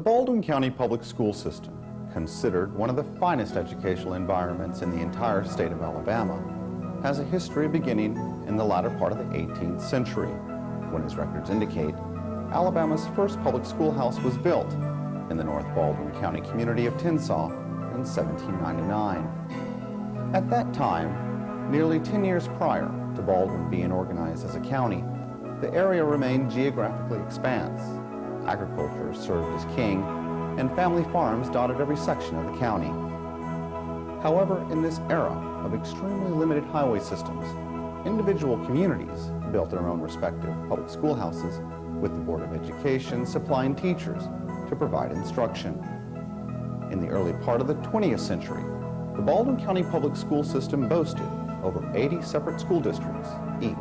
Baldwin County Public School System, considered one of the finest educational environments in the entire state of Alabama, has a history beginning in the latter part of the 18th century, when, as records indicate, Alabama's first public schoolhouse was built in the North Baldwin County community of Tinshaw in 1799. At that time, nearly 10 years prior to Baldwin being organized as a county, the area remained geographically expanse. Agriculture served as king, and family farms dotted every section of the county. However, in this era of extremely limited highway systems, individual communities built their own respective public schoolhouses, with the Board of Education supplying teachers to provide instruction. In the early part of the 20th century, the Baldwin County Public School System boasted over 80 separate school districts, each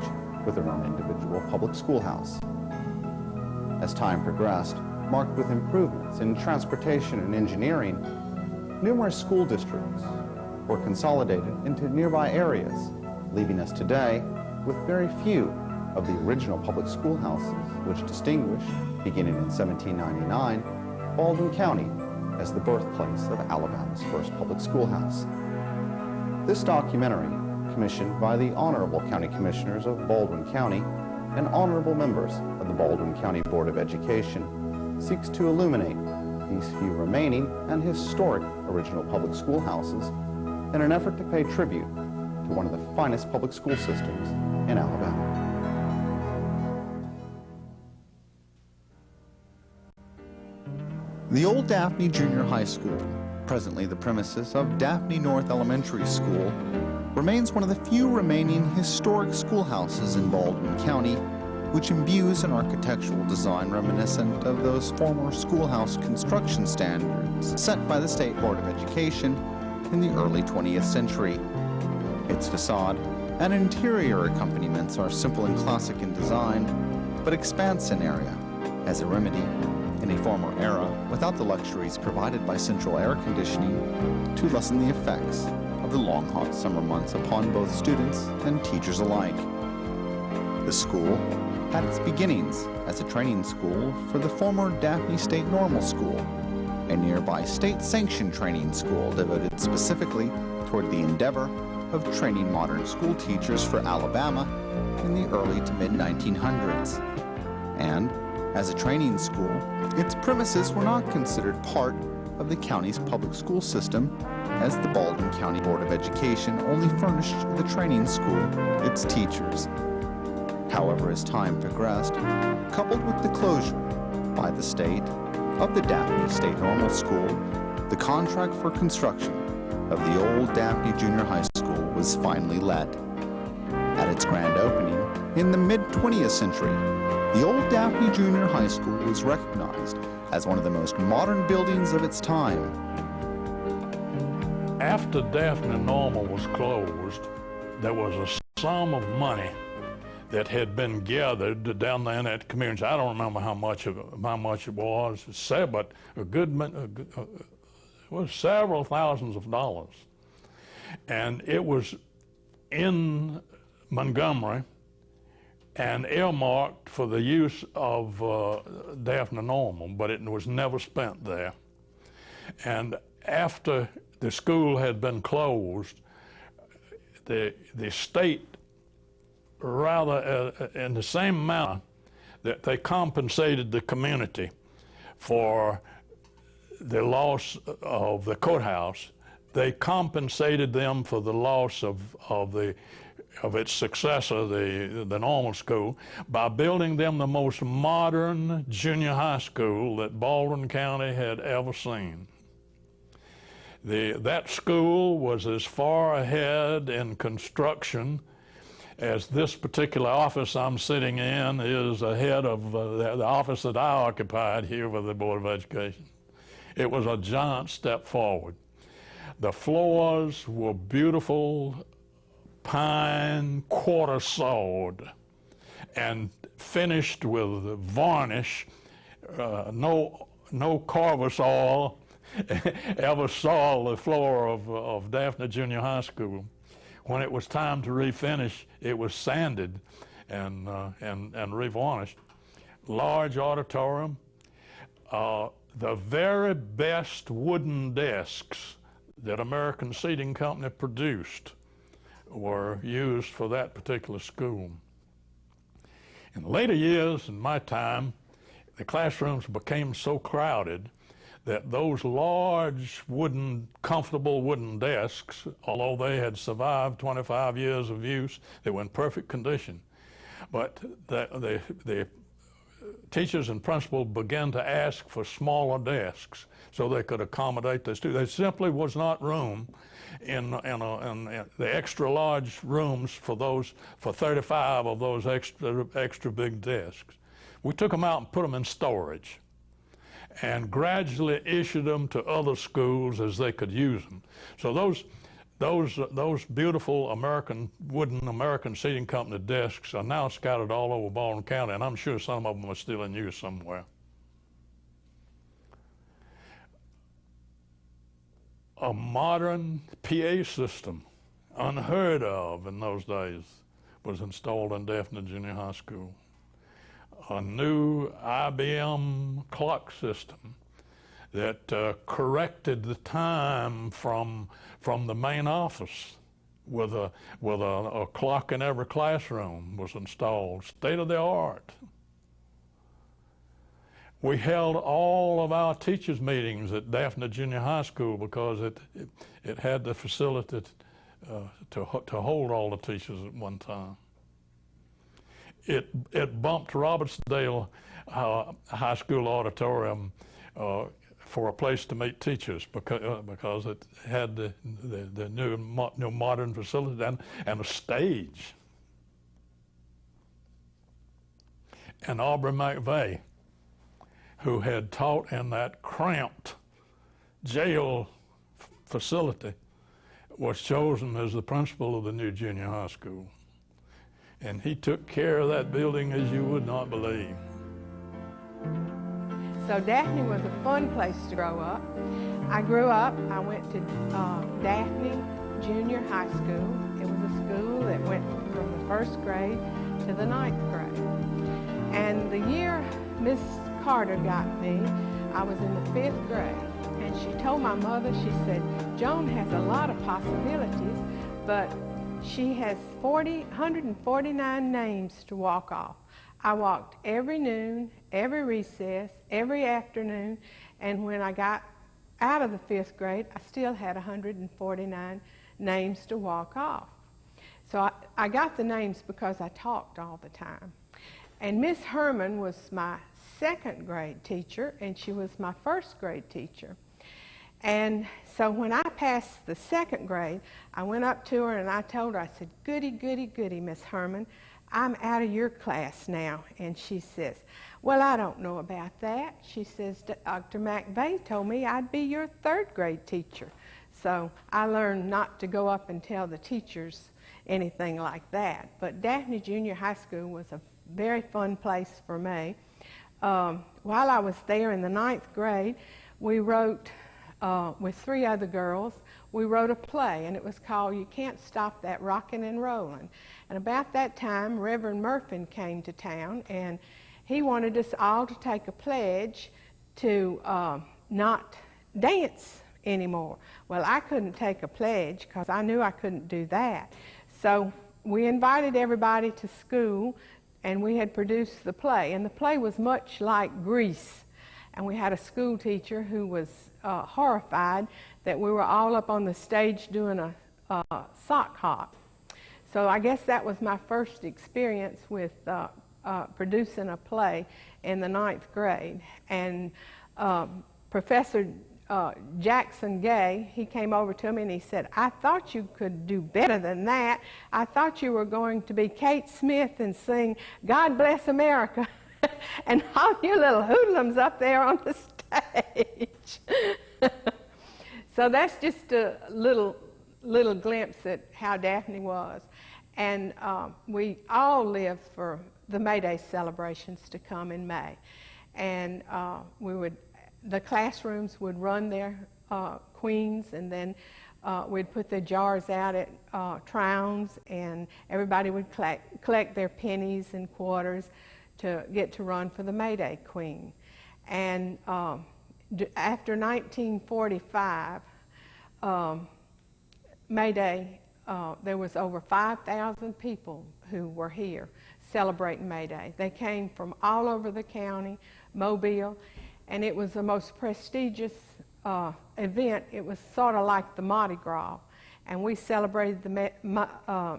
with their own individual public schoolhouse. As time progressed, marked with improvements in transportation and engineering, numerous school districts were consolidated into nearby areas, leaving us today with very few of the original public schoolhouses, which distinguish, beginning in 1799, Baldwin County as the birthplace of Alabama's first public schoolhouse. This documentary, commissioned by the Honorable County Commissioners of Baldwin County and honorable members of the Baldwin County Board of Education, seeks to illuminate these few remaining and historic original public schoolhouses in an effort to pay tribute to one of the finest public school systems in Alabama. The old Daphne Junior High School, presently the premises of Daphne North Elementary School, remains one of the few remaining historic schoolhouses in Baldwin County, which imbues an architectural design reminiscent of those former schoolhouse construction standards set by the State Board of Education in the early 20th century. Its facade and interior accompaniments are simple and classic in design, but expanse in area as a remedy in a former era without the luxuries provided by central air conditioning to lessen the effects of the long hot summer months upon both students and teachers alike. The school had its beginnings as a training school for the former Daphne State Normal School, a nearby state-sanctioned training school devoted specifically toward the endeavor of training modern school teachers for Alabama in the early to mid-1900s. And as a training school, its premises were not considered part of the county's public school system, as the Baldwin County Board of Education only furnished the training school its teachers. However, as time progressed, coupled with the closure by the state of the Daphne State Normal School, the contract for construction of the old Daphne Junior High School was finally let. At its grand opening in the mid-20th century, the old Daphne Junior High School was recognized as one of the most modern buildings of its time. After Daphne Normal was closed, there was a sum of money that had been gathered down there in that community. I don't remember how much it was, but it was several thousands of dollars. And it was in Montgomery and earmarked for the use of Daphne Normal, but it was never spent there. And after the school had been closed, the state, rather in the same manner that they compensated the community for the loss of the courthouse, they compensated them for the loss of its successor, the normal school, by building them the most modern junior high school that Baldwin County had ever seen. That school was as far ahead in construction as this particular office I'm sitting in is ahead of the office that I occupied here with the Board of Education. It was a giant step forward. The floors were beautiful pine quarter sawed and finished with varnish. No Corvus oil ever saw the floor of Daphne Junior High School. When it was time to refinish, it was sanded and revarnished. Large auditorium. the very best wooden desks that American Seating Company produced were used for that particular school. In later years, in my time, the classrooms became so crowded that those large wooden, comfortable wooden desks, although they had survived 25 years of use, they were in perfect condition. But the teachers and principals began to ask for smaller desks so they could accommodate the students. There simply was not room in the extra large rooms for 35 of those extra big desks. We took them out and put them in storage and gradually issued them to other schools as they could use them. So those beautiful wooden American Seating Company desks are now scattered all over Baldwin County, and I'm sure some of them are still in use somewhere. A modern PA system, unheard of in those days, was installed in Daphne Junior High School. A new IBM clock system that corrected the time from the main office with a clock in every classroom was installed, state of the art. We held all of our teachers' meetings at Daphne Junior High School because it had the facility to hold all the teachers at one time. It bumped Robertsdale High School auditorium for a place to meet teachers because it had the new modern facility and a stage. And Aubrey McVeigh, who had taught in that cramped jail facility, was chosen as the principal of the new junior high school. And he took care of that building as you would not believe. So Daphne was a fun place to grow up. I grew up, I went to Daphne Junior High School. It was a school that went from the first grade to the 9th grade. And the year Miss Carter got me, I was in the 5th grade. And she told my mother, she said, Joan has a lot of possibilities, but she has 149 names to walk off. I walked every noon, every recess, every afternoon, and when I got out of the 5th grade, I still had 149 names to walk off. So I got the names because I talked all the time. And Miss Herman was my 2nd grade teacher, and she was my 1st grade teacher. And so when I passed the 2nd grade, I went up to her and I told her, I said, goody, goody, goody, Miss Herman, I'm out of your class now. And she says, well, I don't know about that. She says, Dr. McVeigh told me I'd be your 3rd grade teacher. So I learned not to go up and tell the teachers anything like that. But Daphne Junior High School was a very fun place for me. While I was there in the 9th grade, we wrote, with 3 other girls, we wrote a play, and it was called You Can't Stop That Rockin' and Rollin'. And about that time, Reverend Murphy came to town, and he wanted us all to take a pledge to not dance anymore. Well, I couldn't take a pledge because I knew I couldn't do that. So we invited everybody to school, and we had produced the play. And the play was much like Grease. And we had a school teacher who was horrified that we were all up on the stage doing a sock hop. So I guess that was my first experience with producing a play in the 9th grade. And Professor Jackson Gay, he came over to me and he said, I thought you could do better than that. I thought you were going to be Kate Smith and sing God Bless America. And all you little hoodlums up there on the stage. So that's just a little glimpse at how Daphne was. And we all lived for the May Day celebrations to come in May. And the classrooms would run their queens, and then we'd put the jars out at Trowns, and everybody would collect their pennies and quarters to get to run for the May Day Queen. And after 1945, May Day, there was over 5,000 people who were here celebrating May Day. They came from all over the county, Mobile, and it was the most prestigious event. It was sort of like the Mardi Gras, and we celebrated the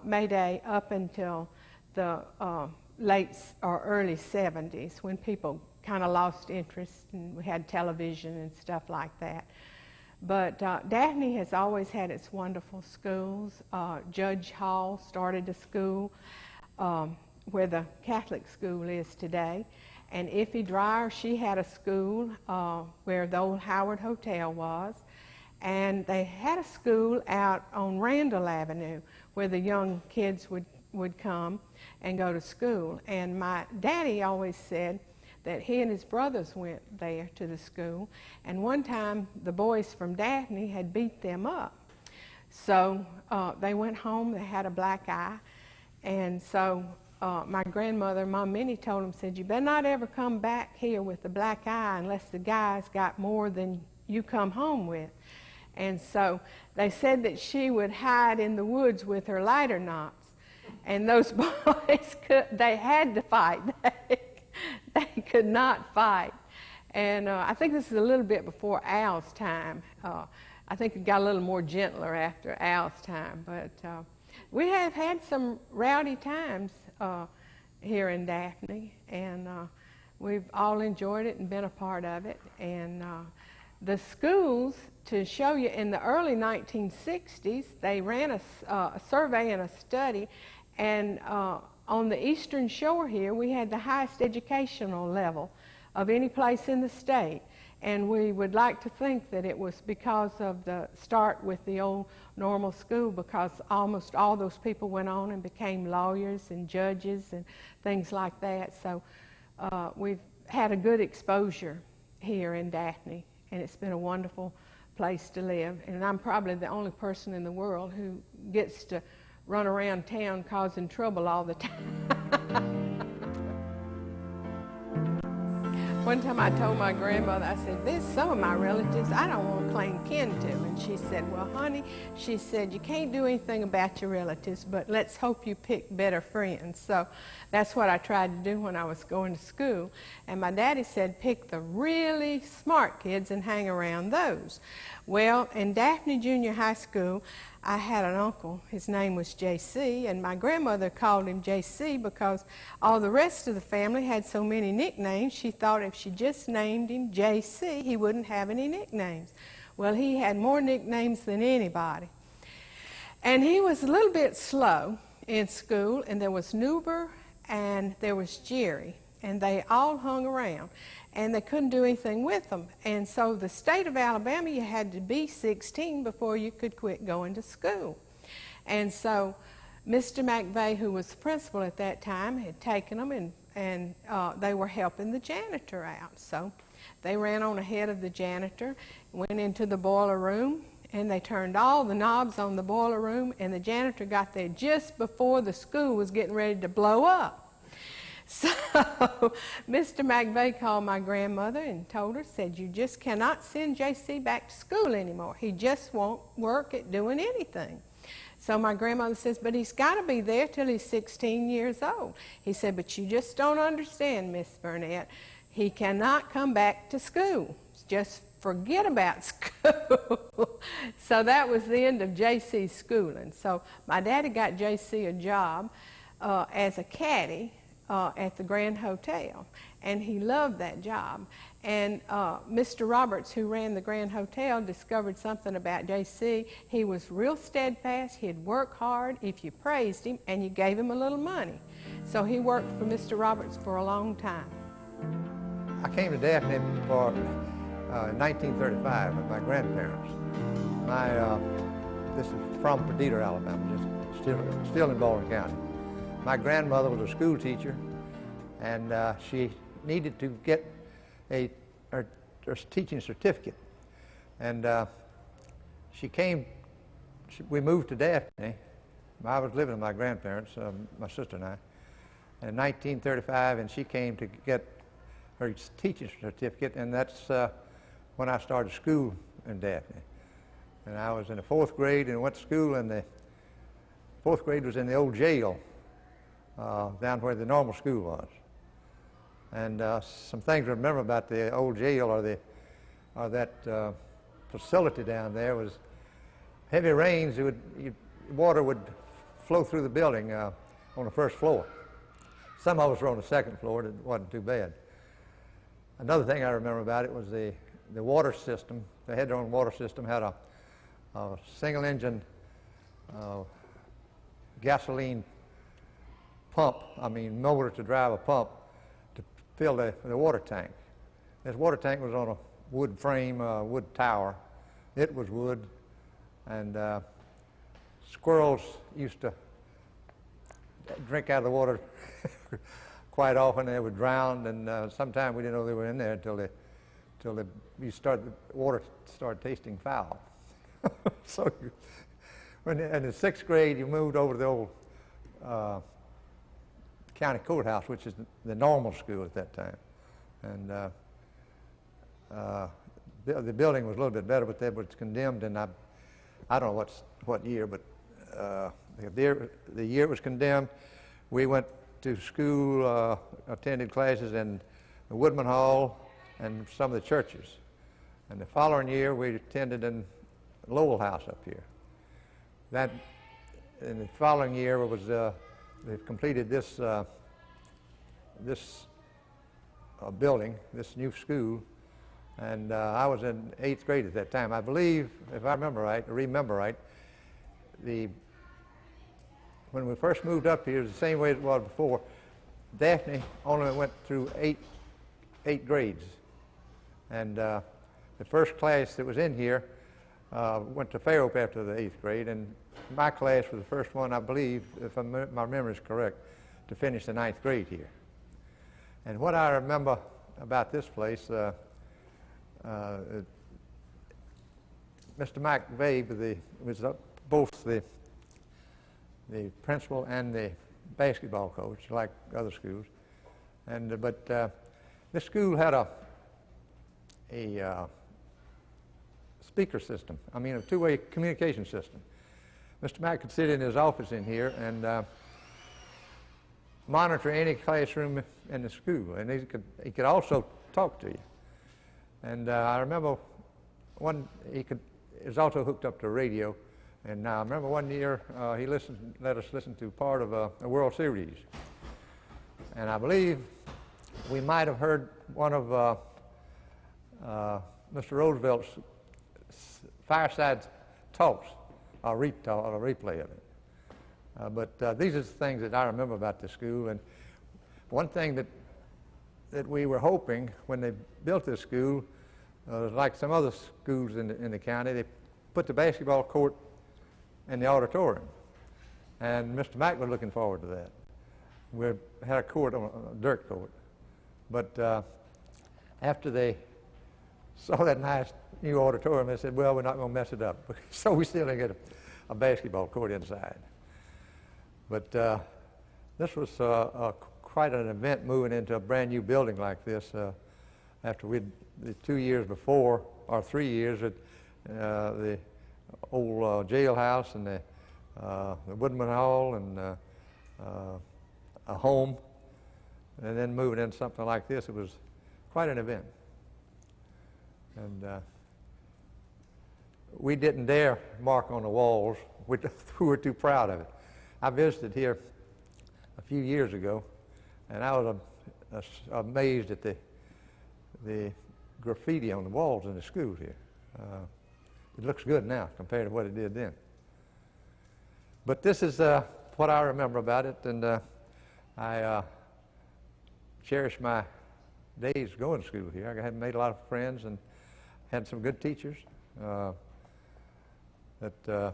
May Day up until the late or early 70s, when people kind of lost interest and we had television and stuff like that. But Daphne has always had its wonderful schools. Judge Hall started a school where the Catholic school is today. And Iffy Dreyer, she had a school where the old Howard Hotel was. And they had a school out on Randall Avenue where the young kids would come and go to school. And my daddy always said that he and his brothers went there to the school, and one time the boys from Daphne had beat them up. So they went home, they had a black eye, and so my grandmother, Mom Minnie, told them, said, you better not ever come back here with a black eye unless the guy's got more than you come home with. And so they said that she would hide in the woods with her lighter knots, and those boys, they had to fight. They could not fight. And I think this is a little bit before Al's time. I think it got a little more gentler after Al's time. But we have had some rowdy times here in Daphne, and we've all enjoyed it and been a part of it. And the schools, to show you, in the early 1960s, they ran a survey and a study, and on the eastern shore here, we had the highest educational level of any place in the state. And we would like to think that it was because of the start with the old normal school, because almost all those people went on and became lawyers and judges and things like that. So we've had a good exposure here in Daphne, and it's been a wonderful place to live. And I'm probably the only person in the world who gets to run around town causing trouble all the time. One time I told my grandmother, I said, there's some of my relatives I don't want to claim kin to. And she said, well, honey, she said, you can't do anything about your relatives, but let's hope you pick better friends. So that's what I tried to do when I was going to school. And my daddy said, pick the really smart kids and hang around those. Well, in Daphne Junior High School, I had an uncle. His name was J.C., and my grandmother called him J.C. because all the rest of the family had so many nicknames. She thought if she just named him J.C., he wouldn't have any nicknames. Well, he had more nicknames than anybody. And he was a little bit slow in school, and there was Newber and there was Jerry, and they all hung around, and they couldn't do anything with them. And so the state of Alabama, you had to be 16 before you could quit going to school. And so Mr. McVeigh, who was the principal at that time, had taken them, and they were helping the janitor out. So they ran on ahead of the janitor, went into the boiler room, and they turned all the knobs on the boiler room, and the janitor got there just before the school was getting ready to blow up. So Mr. McVeigh called my grandmother and told her, said, you just cannot send J.C. back to school anymore. He just won't work at doing anything. So my grandmother says, but he's got to be there till he's 16 years old. He said, but you just don't understand, Miss Burnett. He cannot come back to school. Just forget about school. So that was the end of J.C.'s schooling. So my daddy got J.C. a job as a caddy at the Grand Hotel, and he loved that job. And Mr. Roberts, who ran the Grand Hotel, discovered something about J.C. He was real steadfast. He'd work hard if you praised him and you gave him a little money. So he worked for Mr. Roberts for a long time. I came to Daphne for 1935 with my grandparents. This is from Perdita, Alabama, just still in Baldwin County. My grandmother was a school teacher, and she needed to get her teaching certificate. And we moved to Daphne. I was living with my grandparents, my sister and I, in 1935, and she came to get her teaching certificate, and that's when I started school in Daphne. And I was in the 4th grade and went to school, and the 4th grade was in the old jail down where the normal school was. And some things to remember about the old jail or that facility down there was heavy rains, water would flow through the building on the 1st floor. Some of us were on the 2nd floor, and it wasn't too bad. Another thing I remember about it was the water system. They had their own water system, had a single engine gasoline pump, motor to drive a pump to fill the water tank. This water tank was on a wood frame, wood tower. It was wood, and squirrels used to drink out of the water quite often. They would drown, and sometimes we didn't know they were in there until the water started tasting foul. So in the 6th grade, you moved over to the old county courthouse, which is the normal school at that time. And the building was a little bit better, but that was condemned, and I don't know what year, but the year it was condemned, we went to school, attended classes in the Woodman Hall and some of the churches. And the following year, we attended in Lowell House up here. In the following year they completed this building, this new school, and I was in 8th grade at that time. I believe, if I remember right, when we first moved up here, it was the same way it was before. Daphne only went through eight grades, and the first class that was in here went to Fairhope after the 8th grade, and my class was the first one, I believe, if my memory is correct, to finish the 9th grade here. And what I remember about this place, Mr. McVeigh was both the principal and the basketball coach, like other schools. And but this school had a speaker system. A two-way communication system. Mr. Mack could sit in his office in here and monitor any classroom in the school, and he could also talk to you. And I remember he was also hooked up to a radio. And I remember one year he let us listen to part of a World Series. And I believe we might have heard one of Mr. Roosevelt's fireside talks, a replay of it. But these are the things that I remember about the school. And one thing that we were hoping when they built this school, like some other schools in the county, they put the basketball court in the auditorium. And Mr. Mack was looking forward to that. We had a court, a dirt court. But after they saw that nice new auditorium, they said, well, we're not going to mess it up. So we still didn't get a basketball court inside. But this was quite an event moving into a brand new building like this after the 2 years before, or 3 years, at the old jailhouse and the Woodman Hall and a home, and then moving into something like this. It was quite an event. And we didn't dare mark on the walls. We were too proud of it. I visited here a few years ago, and I was amazed at the graffiti on the walls in the school here. It looks good now compared to what it did then. But this is what I remember about it, and I cherish my days going to school here. I had made a lot of friends and had some good teachers. That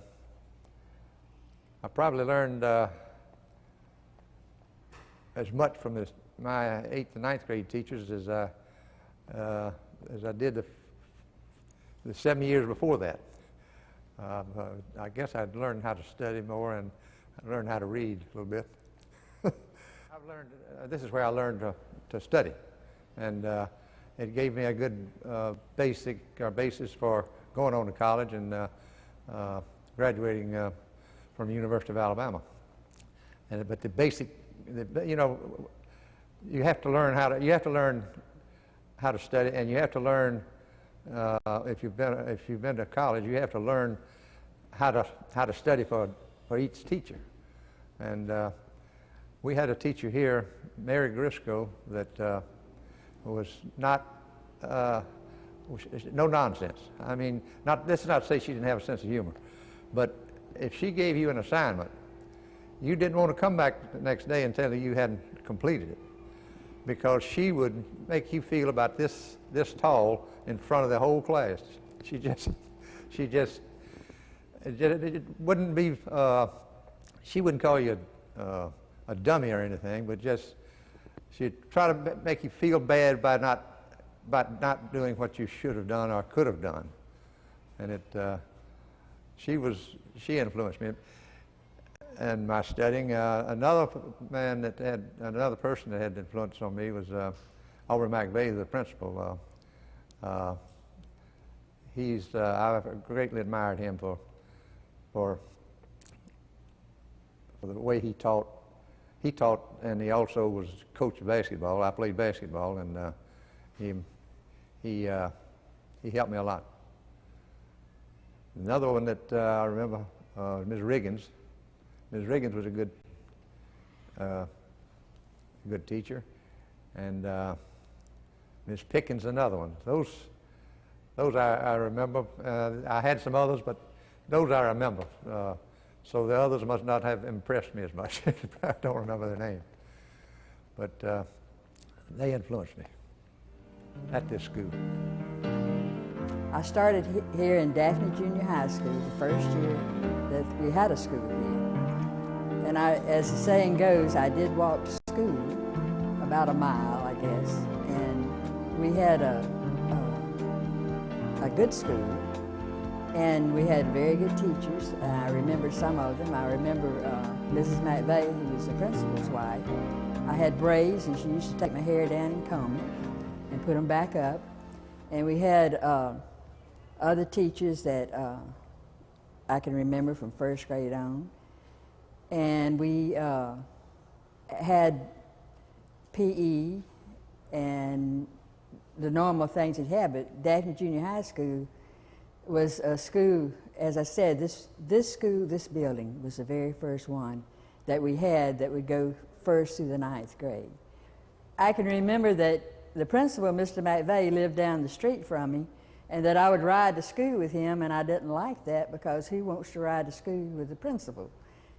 I probably learned as much from my 8th and 9th grade teachers as I did the 7 years before that. I guess I'd learned how to study more, and I learned how to read a little bit. I've learned, this is where I learned to study. And it gave me a good basis for going on to college and graduating from the University of Alabama. But the basic, you know, you have to learn how to study, and you have to learn if you've been to college, you have to learn how to study for each teacher. And we had a teacher here, Mary Griscoe, that was not no nonsense. I mean, this is not to say she didn't have a sense of humor, but if she gave you an assignment, you didn't want to come back the next day and tell her you hadn't completed it, because she would make you feel about this tall in front of the whole class. It wouldn't be, she wouldn't call you a dummy or anything, but just she'd try to make you feel bad by not doing what you should have done or could have done. And she influenced me in my studying. Another person that had influence on me was Aubrey McVeigh, the principal. I've greatly admired him for the way he taught. He taught, and he also was coach of basketball. I played basketball, and he helped me a lot. Another one that I remember, Ms. Riggins. Ms. Riggins was a good teacher, and Ms. Pickens another one. Those I remember. I had some others, but those I remember. So the others must not have impressed me as much. I don't remember their name, but they influenced me at this school. I started here in Daphne Junior High School the first year that we had a school here. And as the saying goes, I did walk to school about a mile, I guess. And we had a good school, and we had very good teachers. And I remember some of them. I remember Mrs. McVeigh, who was the principal's wife. I had braids, and she used to take my hair down and comb it and put them back up. And we had other teachers that I can remember from first grade on. And we had PE and the normal things it had, but Daphne Junior High School was a school, as I said, this building was the very first one that we had that would go first through the 9th grade. I can remember that the principal, Mr. McVeigh, lived down the street from me, and that I would ride to school with him, and I didn't like that because who wants to ride to school with the principal?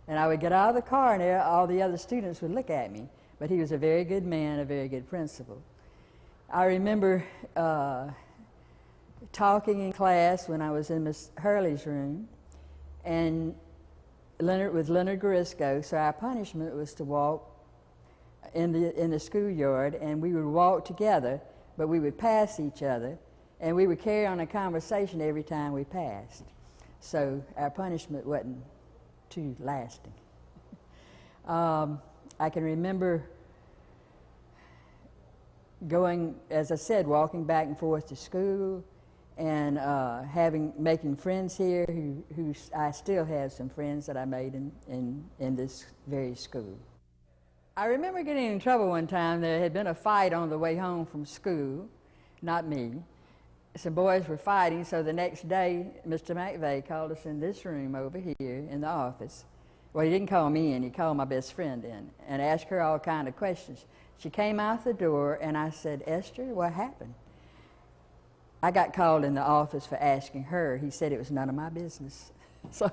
And I would get out of the car, and all the other students would look at me, but he was a very good man, a very good principal. I remember talking in class when I was in Miss Hurley's room, and with Leonard Garisco, so our punishment was to walk in the schoolyard, and we would walk together, but we would pass each other, and we would carry on a conversation every time we passed. So our punishment wasn't too lasting. I can remember going, as I said, walking back and forth to school, and making friends here who I still have some friends that I made in this very school. I remember getting in trouble one time. There had been a fight on the way home from school, not me. Some boys were fighting, so the next day Mr. McVeigh called us in this room over here in the office. Well, he didn't call me in, he called my best friend in and asked her all kind of questions. She came out the door, and I said, "Esther, what happened?" I got called in the office for asking her. He said it was none of my business. So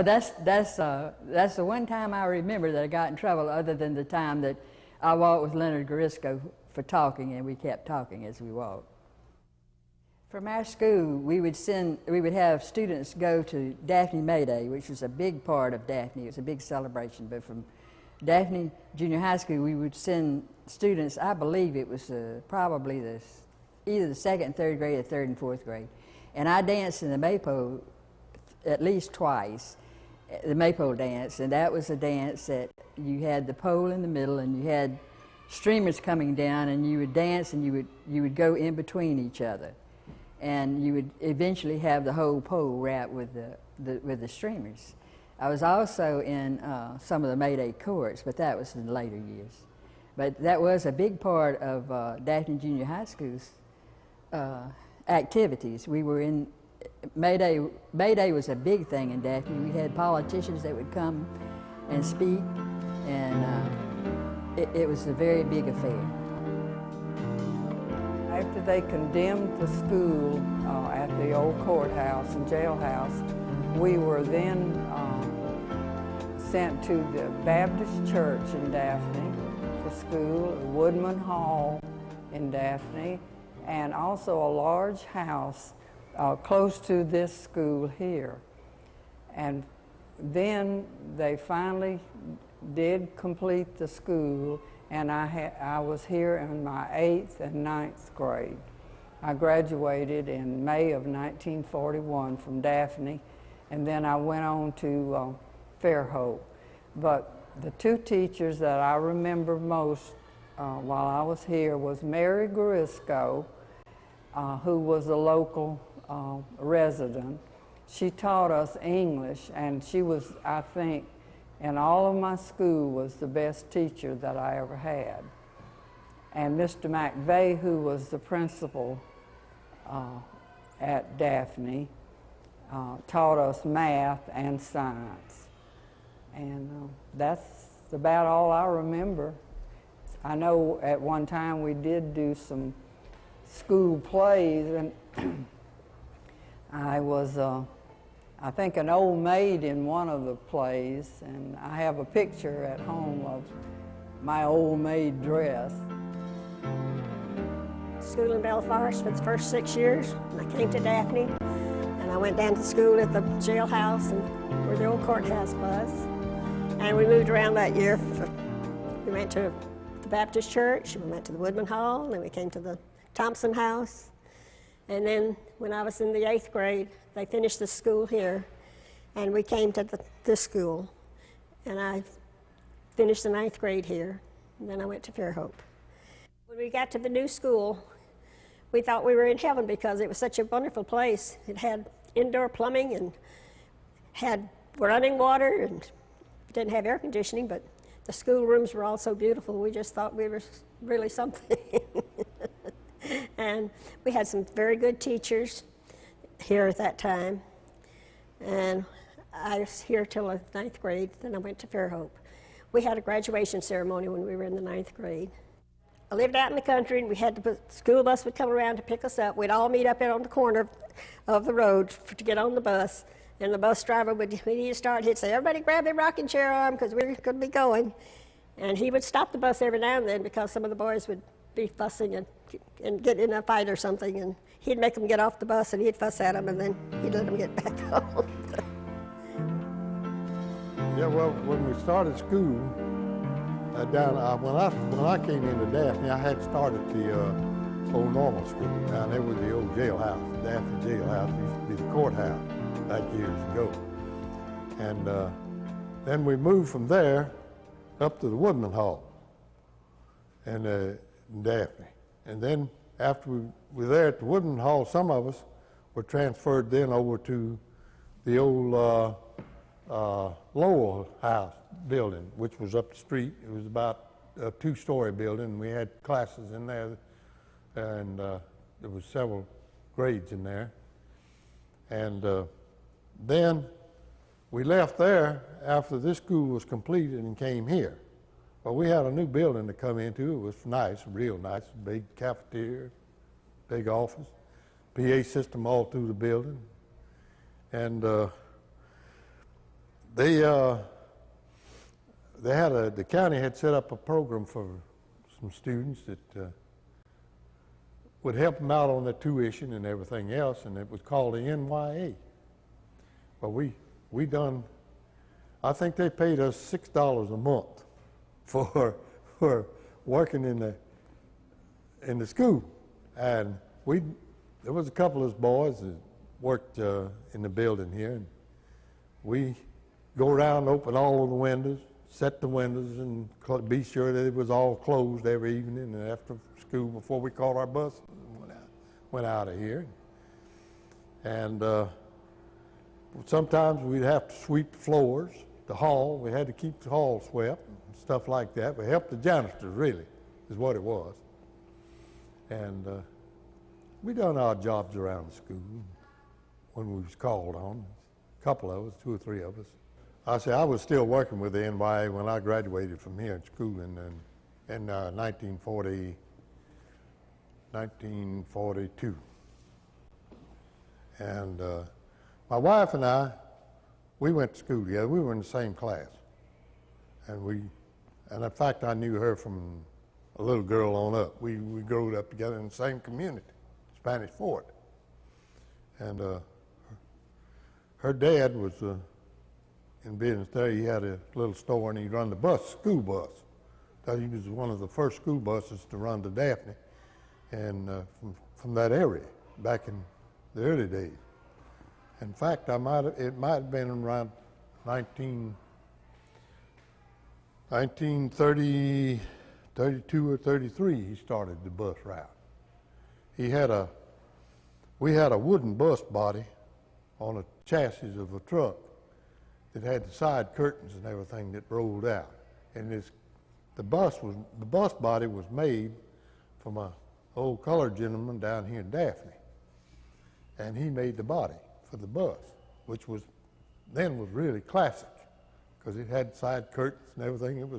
that's the one time I remember that I got in trouble, other than the time that I walked with Leonard Garisco for talking, and we kept talking as we walked. From our school, we would have students go to Daphne May Day, which was a big part of Daphne. It was a big celebration. But from Daphne Junior High School, we would send students. I believe it was probably either the 2nd and 3rd grade or 3rd and 4th grade. And I danced in the maypole at least twice, the maypole dance, and that was a dance that you had the pole in the middle, and you had streamers coming down, and you would dance, and you would go in between each other, and you would eventually have the whole pole wrapped with the streamers. I was also in some of the May Day courts, but that was in later years. But that was a big part of Daphne Junior High School's activities. We were in May Day. May Day was a big thing in Daphne. We had politicians that would come and speak, and it was a very big affair. After they condemned the school at the old courthouse and jailhouse, we were then sent to the Baptist church in Daphne for school, Woodman Hall in Daphne, and also a large house close to this school here. And then they finally did complete the school, and I was here in my 8th and 9th grade. I graduated in May of 1941 from Daphne, and then I went on to Fairhope. But the two teachers that I remember most while I was here was Mary Garisco, who was a local resident. She taught us English, and she was, I think, in all of my school, was the best teacher that I ever had. And Mr. McVeigh, who was the principal at Daphne, taught us math and science. And that's about all I remember. I know at one time we did do some school plays, and I was, I think, an old maid in one of the plays, and I have a picture at home of my old maid dress. School in Belfast for the first 6 years, and I came to Daphne, and I went down to school at the jailhouse and where the old courthouse was. And we moved around that year. We went to the Baptist church, we went to the Woodman Hall, and we came to the Thompson house. And then when I was in the 8th grade, they finished the school here, and we came to this school. And I finished the 9th grade here, and then I went to Fairhope. When we got to the new school, we thought we were in heaven because it was such a wonderful place. It had indoor plumbing and had running water, and didn't have air conditioning, but the school rooms were all so beautiful. We just thought we were really something. And we had some very good teachers here at that time. And I was here till the 9th grade, then I went to Fairhope. We had a graduation ceremony when we were in the 9th grade. I lived out in the country, and we had the school bus would come around to pick us up. We'd all meet up on the corner of the road to get on the bus. And the bus driver would, when he'd start, he'd say, "Everybody grab their rocking chair arm, because we're going to be going." And he would stop the bus every now and then because some of the boys would be fussing and get in a fight or something. And he'd make them get off the bus, and he'd fuss at them, and then he'd let them get back home. Yeah, well, when we started school, when I came into Daphne, I had started the old normal school down there with the old jailhouse, Daphne jailhouse. It used to be the courthouse back years ago. And then we moved from there up to the Woodman Hall in Daphne. And then after we were there at the Woodman Hall, some of us were transferred then over to the old Lowell House building, which was up the street. It was about a 2-story building. We had classes in there, and there was several grades in there. And then we left there after this school was completed and came here. Well, we had a new building to come into. It was nice, real nice, big cafeteria, big office, PA system all through the building. And the county had set up a program for some students that would help them out on their tuition and everything else, and it was called the NYA. Well, we done, I think they paid us $6 a month for working in the school. And there was a couple of us boys that worked in the building here, and we go around and open all of the windows, set the windows and be sure that it was all closed every evening and after school before we caught our bus and went out of here. And sometimes we'd have to sweep the floors, the hall. We had to keep the hall swept and stuff like that. We helped the janitors, really, is what it was. And we done odd jobs around the school when we was called on. A couple of us, 2 or 3 of us. I was still working with the NYA when I graduated from here at school in 1942. And my wife and I, we went to school together. We were in the same class. And in fact, I knew her from a little girl on up. We grew up together in the same community, Spanish Fort. And her dad was in business there. He had a little store and he run the school bus. He was one of the first school buses to run to Daphne, and from that area back in the early days. In fact, it might have been around 1930, 32 or 33. He started the bus route. We had a wooden bus body on a chassis of a truck that had the side curtains and everything that rolled out. And the bus body was made from an old colored gentleman down here in Daphne. And he made the body for the bus, which was really classic because it had side curtains and everything.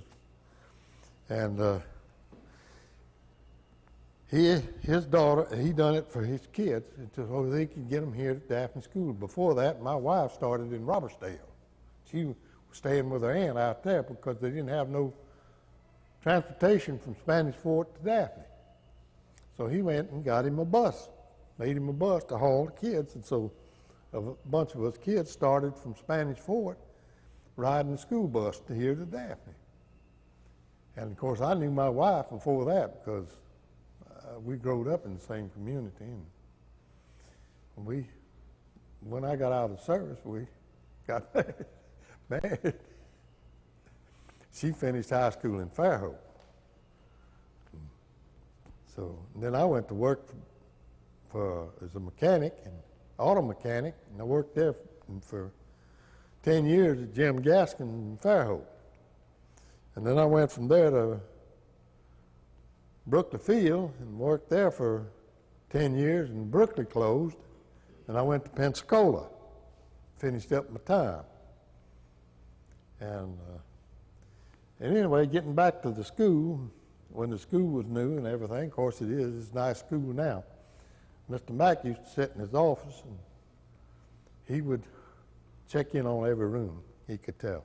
His daughter, he done it for his kids so they could get them here at Daphne School. Before that, my wife started in Robertsdale. She was staying with her aunt out there because they didn't have no transportation from Spanish Fort to Daphne. So he went and got him a bus, made him a bus to haul the kids. And so a bunch of us kids started from Spanish Fort riding the school bus to here to Daphne. And of course, I knew my wife before that because we growed up in the same community. And when I got out of service, we got married. She finished high school in Fairhope. So then I went to work as a mechanic and auto mechanic, and I worked there for 10 years at Jim Gaskin in Fairhope. And then I went from there to Brooklyn Field and worked there for 10 years, and Brooklyn closed, and I went to Pensacola, finished up my time. And anyway, getting back to the school, when the school was new and everything, of course it's a nice school now. Mr. Mack used to sit in his office and he would check in on every room, he could tell.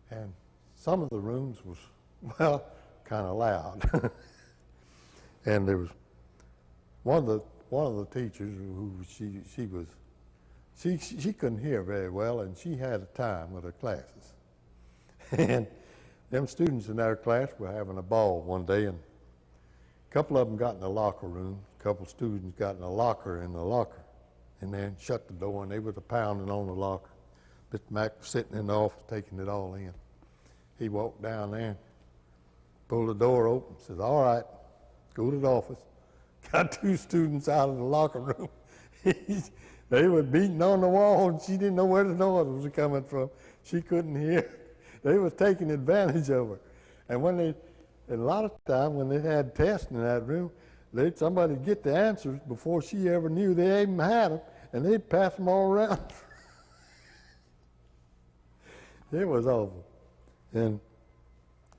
And some of the rooms was, well, kind of loud. And there was one of the teachers who she couldn't hear very well, and she had a time with her classes. And them students in our class were having a ball one day, and a couple of them got in the locker room. A couple of students got in the locker, and then shut the door, and they was pounding on the locker. Mr. Mack was sitting in the office taking it all in. He walked down there, pulled the door open, says, "All right, go to the office." Got 2 students out of the locker room. They were beating on the wall, and she didn't know where the noise was coming from. She couldn't hear. They was taking advantage of her. And a lot of times when they had tests in that room, somebody get the answers before she ever knew they even had them, and they'd pass them all around. It was awful. And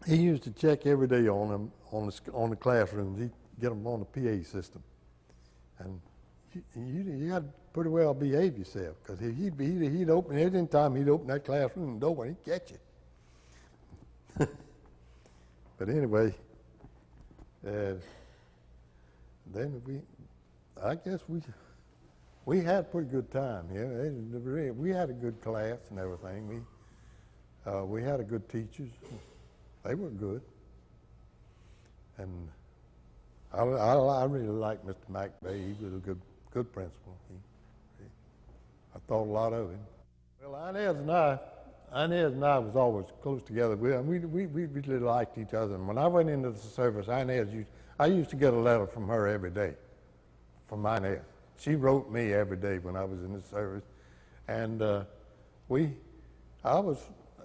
he used to check every day on them, on the classrooms. He'd get them on the PA system. And you got to pretty well behave yourself, because he'd open, any time he'd open that classroom door, he'd catch it. But anyway, then I guess we had a pretty good time here. We had a good class and everything. We had a good teachers. They were good. And I really liked Mr. McVeigh. He was a good principal. I thought a lot of him. Well, Inez and I Inez and I was always close together. We really liked each other. And when I went into the service, I used to get a letter from her every day, from Inez. She wrote me every day when I was in the service. And I was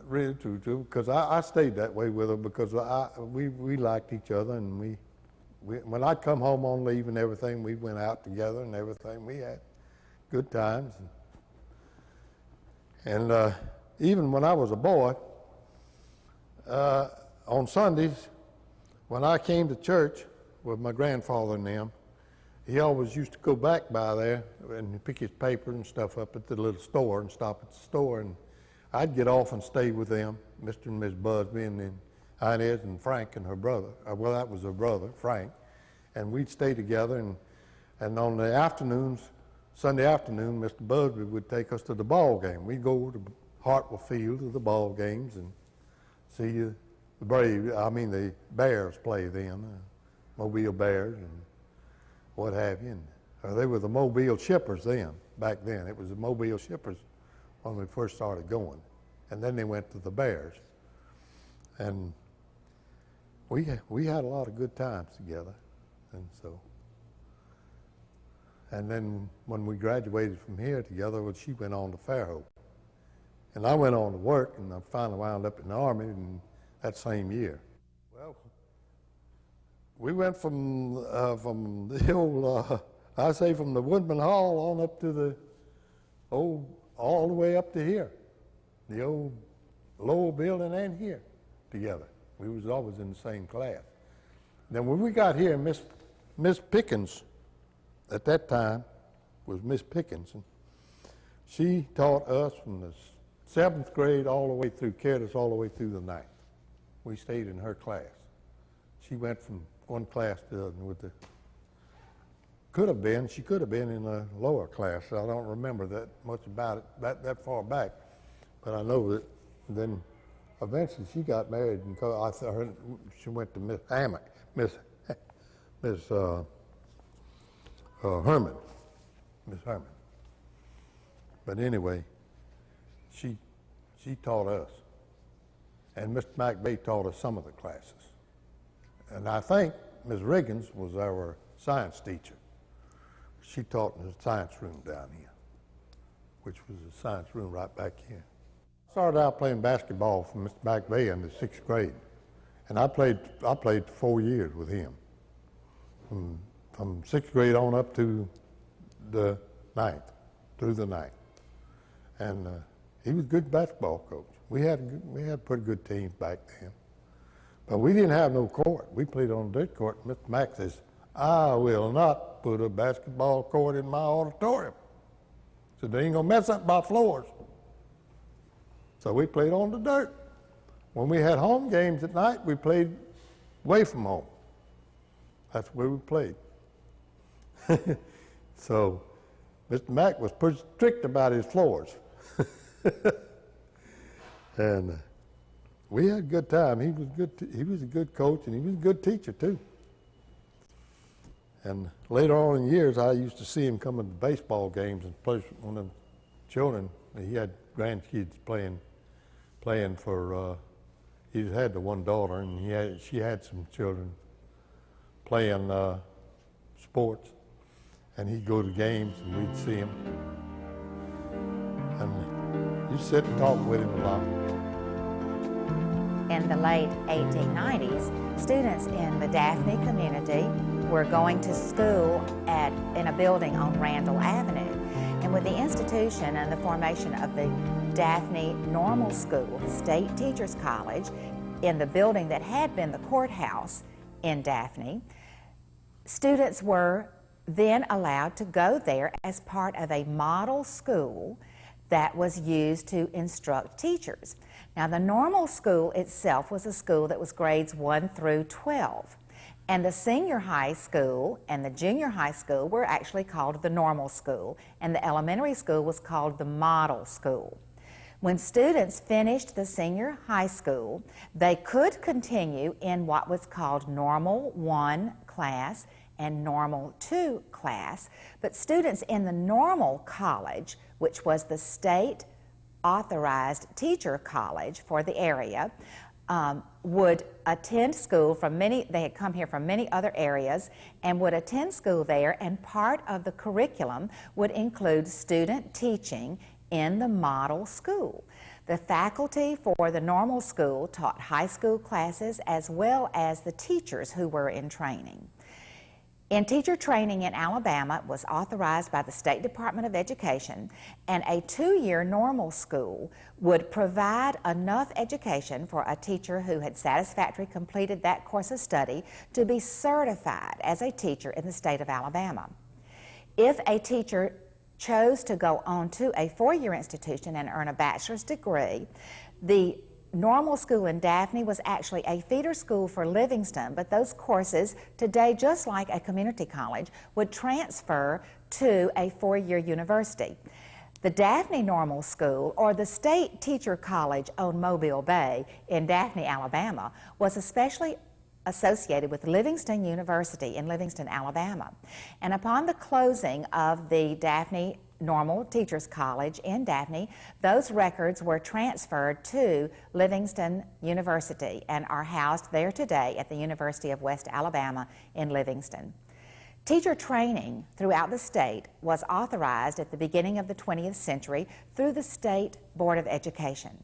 really true to, because I stayed that way with her, because we liked each other, and when I'd come home on leave and everything, we went out together and everything. We had good times. And even when I was a boy, on Sundays, when I came to church with my grandfather and them, he always used to go back by there and pick his paper and stuff up at the little store and stop at the store. And I'd get off and stay with them, Mr. and Miss Busby, and then Inez and Frank and her brother. Well, that was her brother, Frank. And we'd stay together. And on the afternoons, Sunday afternoon, Mr. Busby would take us to the ball game. We'd go to Hartwell Field to the ball games and see the Bears play then, Mobile Bears and what have you. And, they were the Mobile Shippers then, back then. It was the Mobile Shippers when we first started going. And then they went to the Bears. And we had a lot of good times together. And then when we graduated from here together, she went on to Fairhope. And I went on to work, and I finally wound up in the Army in that same year. Well, we went from the old, from the Woodman Hall on up to the all the way up to here, the old Lowell building and here together. We was always in the same class. Then when we got here, Miss Pickens, at that time, was Miss Pickens, and she taught us from the 7th grade all the way through, carried us all the way through the 9th. We stayed in her class. She went from one class to the other with the, she could have been in a lower class. I don't remember that much about it that far back, but I know that then eventually she got married, and she went to Miss Hammock, Miss Herman. But anyway, she taught us, and Mr. McVeigh taught us some of the classes. And I think Ms. Riggins was our science teacher. She taught in the science room down here, which was the science room right back here. I started out playing basketball from Mr. McVeigh in the 6th grade, and I played 4 years with him, from 6th grade on up to the 9th, through the 9th. And he was a good basketball coach. We had pretty good teams back then. But we didn't have no court. We played on a dirt court. Mr. Mack says, "I will not put a basketball court in my auditorium." So they ain't gonna mess up my floors. So we played on the dirt. When we had home games at night, we played away from home. That's where we played. So Mr. Mack was pretty strict about his floors. And we had a good time. He was a good coach, and he was a good teacher too. And later on in years, I used to see him come to baseball games and play one of the children. He had grandkids playing for. He had the one daughter, and she had some children playing sports. And he'd go to games, and we'd see him. And you'd sit and talk with him a lot. In the late 1890s, students in the Daphne community were going to school in a building on Randall Avenue. And with the institution and the formation of the Daphne Normal School, the State Teachers College, in the building that had been the courthouse in Daphne, students were then allowed to go there as part of a model school that was used to instruct teachers. Now, the normal school itself was a school that was grades 1 through 12. And the senior high school and the junior high school were actually called the normal school, and the elementary school was called the model school. When students finished the senior high school, they could continue in what was called Normal 1 class and Normal 2 class, but students in the normal college, which was the state authorized teacher college for the area, would attend school from they had come here from many other areas and would attend school there, and part of the curriculum would include student teaching in the model school. The faculty for the normal school taught high school classes as well as the teachers who were in training. And teacher training in Alabama was authorized by the State Department of Education, and a 2-year normal school would provide enough education for a teacher who had satisfactorily completed that course of study to be certified as a teacher in the state of Alabama. If a teacher chose to go on to a 4-year institution and earn a bachelor's degree, the normal school in Daphne was actually a feeder school for Livingston, but those courses today, just like a community college, would transfer to a 4-year university. The Daphne Normal School, or the State Teacher College on Mobile Bay in Daphne, Alabama, was especially associated with Livingston University in Livingston, Alabama. And upon the closing of the Daphne Normal Teachers College in Daphne, those records were transferred to Livingston University and are housed there today at the University of West Alabama in Livingston. Teacher training throughout the state was authorized at the beginning of the 20th century through the State Board of Education.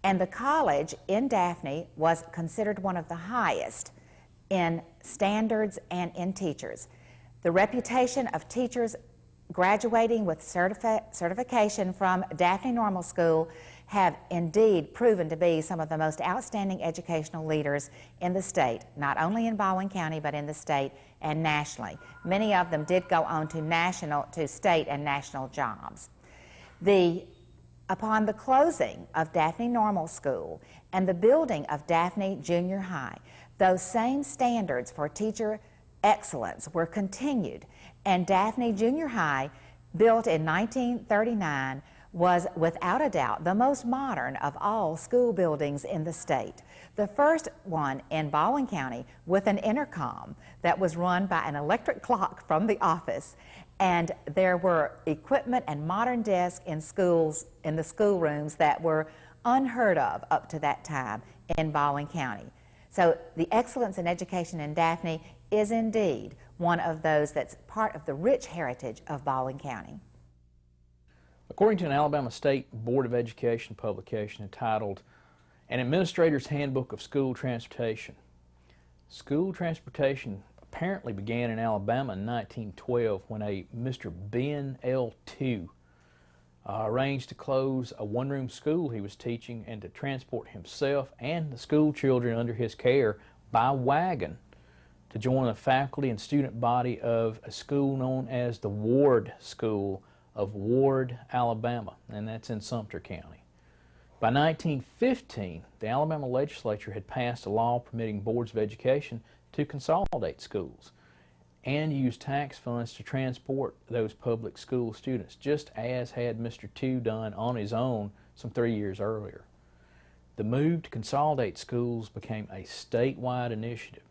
And the college in Daphne was considered one of the highest in standards and in teachers. The reputation of teachers graduating with certification from Daphne Normal School have indeed proven to be some of the most outstanding educational leaders in the state, not only in Baldwin County, but in the state and nationally. Many of them did go on to state and national jobs. Upon the closing of Daphne Normal School and the building of Daphne Junior High, those same standards for teacher excellence were continued, and Daphne Junior High, built in 1939, was without a doubt the most modern of all school buildings in the state. The first one in Baldwin County with an intercom that was run by an electric clock from the office, and there were equipment and modern desks in the schoolrooms that were unheard of up to that time in Baldwin County. So the excellence in education in Daphne is indeed one of those that's part of the rich heritage of Baldwin County. According to an Alabama State Board of Education publication entitled An Administrator's Handbook of School Transportation, school transportation apparently began in Alabama in 1912 when a Mr. Ben L. Tew arranged to close a one-room school he was teaching and to transport himself and the school children under his care by wagon to join the faculty and student body of a school known as the Ward School of Ward, Alabama, and that's in Sumter County. By 1915, the Alabama legislature had passed a law permitting boards of education to consolidate schools and use tax funds to transport those public school students, just as had Mr. Tew done on his own some 3 years earlier. The move to consolidate schools became a statewide initiative,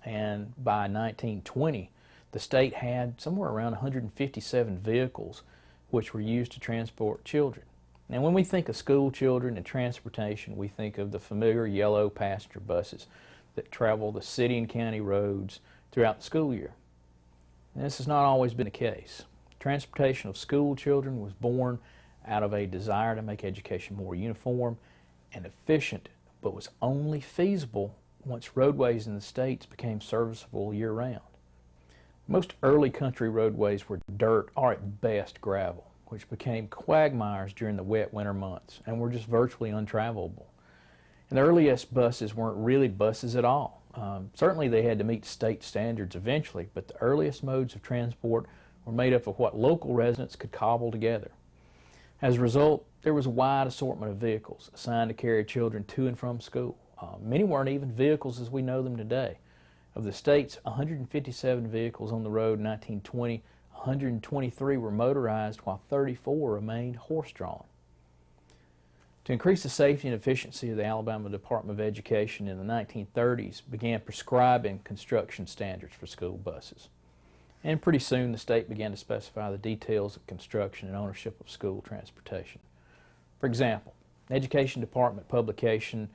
and by 1920, the state had somewhere around 157 vehicles which were used to transport children. Now, when we think of school children and transportation, we think of the familiar yellow passenger buses that travel the city and county roads throughout the school year. And this has not always been the case. Transportation of school children was born out of a desire to make education more uniform and efficient, but was only feasible once roadways in the states became serviceable year-round. Most early country roadways were dirt or at best gravel, which became quagmires during the wet winter months and were just virtually untravelable. And the earliest buses weren't really buses at all. Certainly they had to meet state standards eventually, but the earliest modes of transport were made up of what local residents could cobble together. As a result, there was a wide assortment of vehicles assigned to carry children to and from school. Many weren't even vehicles as we know them today. Of the state's 157 vehicles on the road in 1920, 123 were motorized while 34 remained horse-drawn. To increase the safety and efficiency of the Alabama Department of Education in the 1930s began prescribing construction standards for school buses. And pretty soon the state began to specify the details of construction and ownership of school transportation. For example, an Education Department publication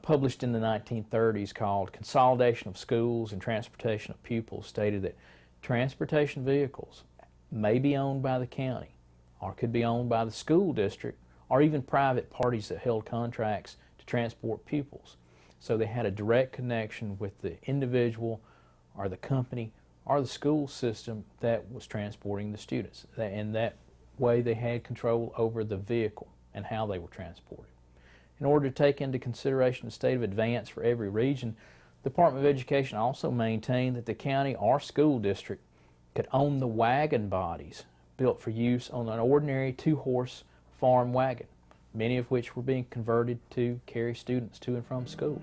published in the 1930s called Consolidation of Schools and Transportation of Pupils stated that transportation vehicles may be owned by the county or could be owned by the school district or even private parties that held contracts to transport pupils. So they had a direct connection with the individual or the company or the school system that was transporting the students. And that way they had control over the vehicle and how they were transported. In order to take into consideration the state of advance for every region, the Department of Education also maintained that the county or school district could own the wagon bodies built for use on an ordinary 2-horse farm wagon, many of which were being converted to carry students to and from schools.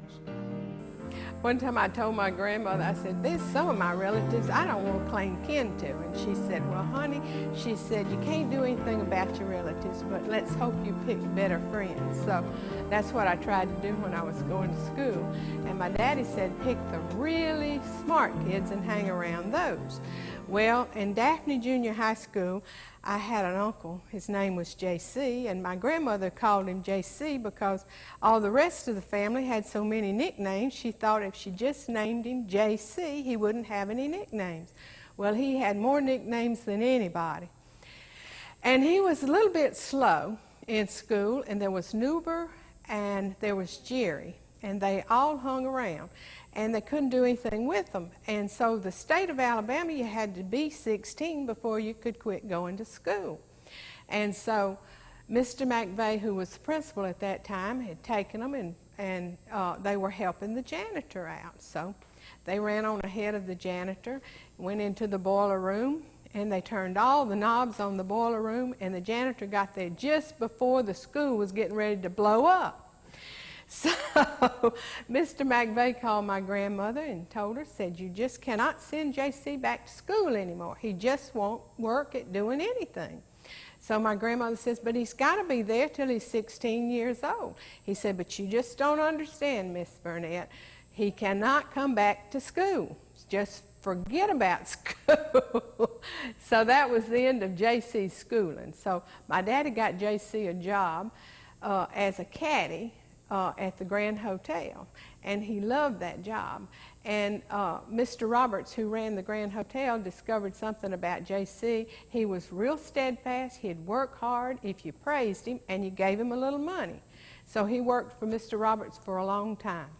One time I told my grandmother, I said, there's some of my relatives I don't want to claim kin to. And she said, well, honey, she said, you can't do anything about your relatives, but let's hope you pick better friends. So that's what I tried to do when I was going to school. And my daddy said, pick the really smart kids and hang around those. Well, in Daphne Junior High School, I had an uncle. His name was J.C., and my grandmother called him J.C. because all the rest of the family had so many nicknames. She thought if she just named him J.C., he wouldn't have any nicknames. Well, he had more nicknames than anybody. And he was a little bit slow in school, and there was Newber and there was Jerry, and they all hung around. And they couldn't do anything with them. And so the state of Alabama, you had to be 16 before you could quit going to school. And so Mr. McVeigh, who was the principal at that time, had taken them and they were helping the janitor out. So they ran on ahead of the janitor, went into the boiler room, and they turned all the knobs on the boiler room, and the janitor got there just before the school was getting ready to blow up. So Mr. McVeigh called my grandmother and told her, said, you just cannot send J.C. back to school anymore. He just won't work at doing anything. So my grandmother says, but he's got to be there till he's 16 years old. He said, but you just don't understand, Miss Burnett. He cannot come back to school. Just forget about school. So that was the end of J.C.'s schooling. So my daddy got J.C. a job as a caddy at the Grand Hotel, and he loved that job. And Mr. Roberts, who ran the Grand Hotel, discovered something about J.C. He was real steadfast. He'd work hard if you praised him and you gave him a little money. So he worked for Mr. Roberts for a long time.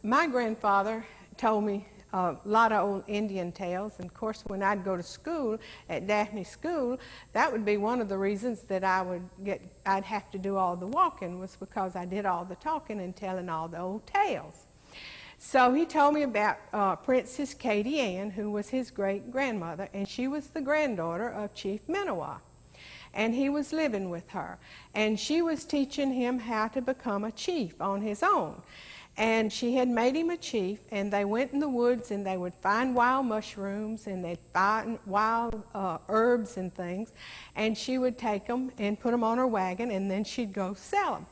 My grandfather told me a lot of old Indian tales, and of course when I'd go to school at Daphne School, that would be one of the reasons that I'd have to do all the walking, was because I did all the talking and telling all the old tales. So he told me about Princess Katie Ann, who was his great-grandmother, and she was the granddaughter of Chief Minowa. And he was living with her, and she was teaching him how to become a chief on his own. And she had made him a chief, and they went in the woods and they would find wild mushrooms and they'd find wild herbs and things, and she would take them and put them on her wagon, and then she'd go sell them.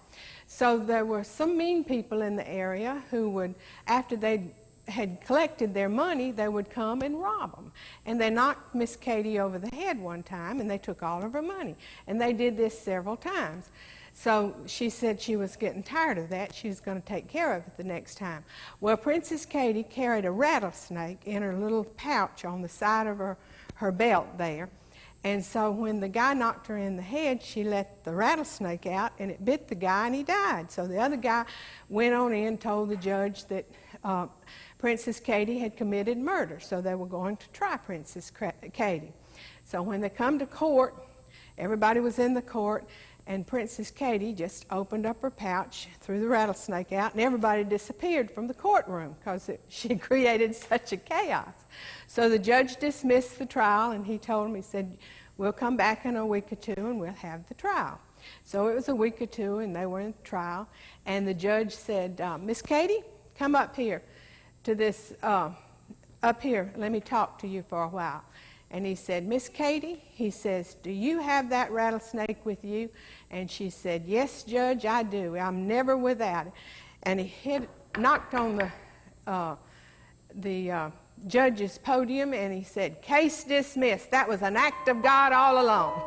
So there were some mean people in the area who would, after they had collected their money, they would come and rob them. And they knocked Miss Katie over the head one time, and they took all of her money. And they did this several times. So she said she was getting tired of that. She was going to take care of it the next time. Well, Princess Katie carried a rattlesnake in her little pouch on the side of her belt there. And so when the guy knocked her in the head, she let the rattlesnake out, and it bit the guy, and he died. So the other guy went on in and told the judge that Princess Katie had committed murder. So they were going to try Princess Katie. So when they come to court, everybody was in the court, and Princess Katie just opened up her pouch, threw the rattlesnake out, and everybody disappeared from the courtroom because she created such a chaos. So the judge dismissed the trial, and he told him, he said, we'll come back in a week or two and we'll have the trial. So it was a week or two, and they were in the trial, and the judge said, Miss Katie, come up here to this, up here, let me talk to you for a while. And he said, Miss Katie, he says, do you have that rattlesnake with you? And she said, yes, Judge, I do. I'm never without it. And he knocked on the judge's podium, and he said, case dismissed. That was an act of God all along.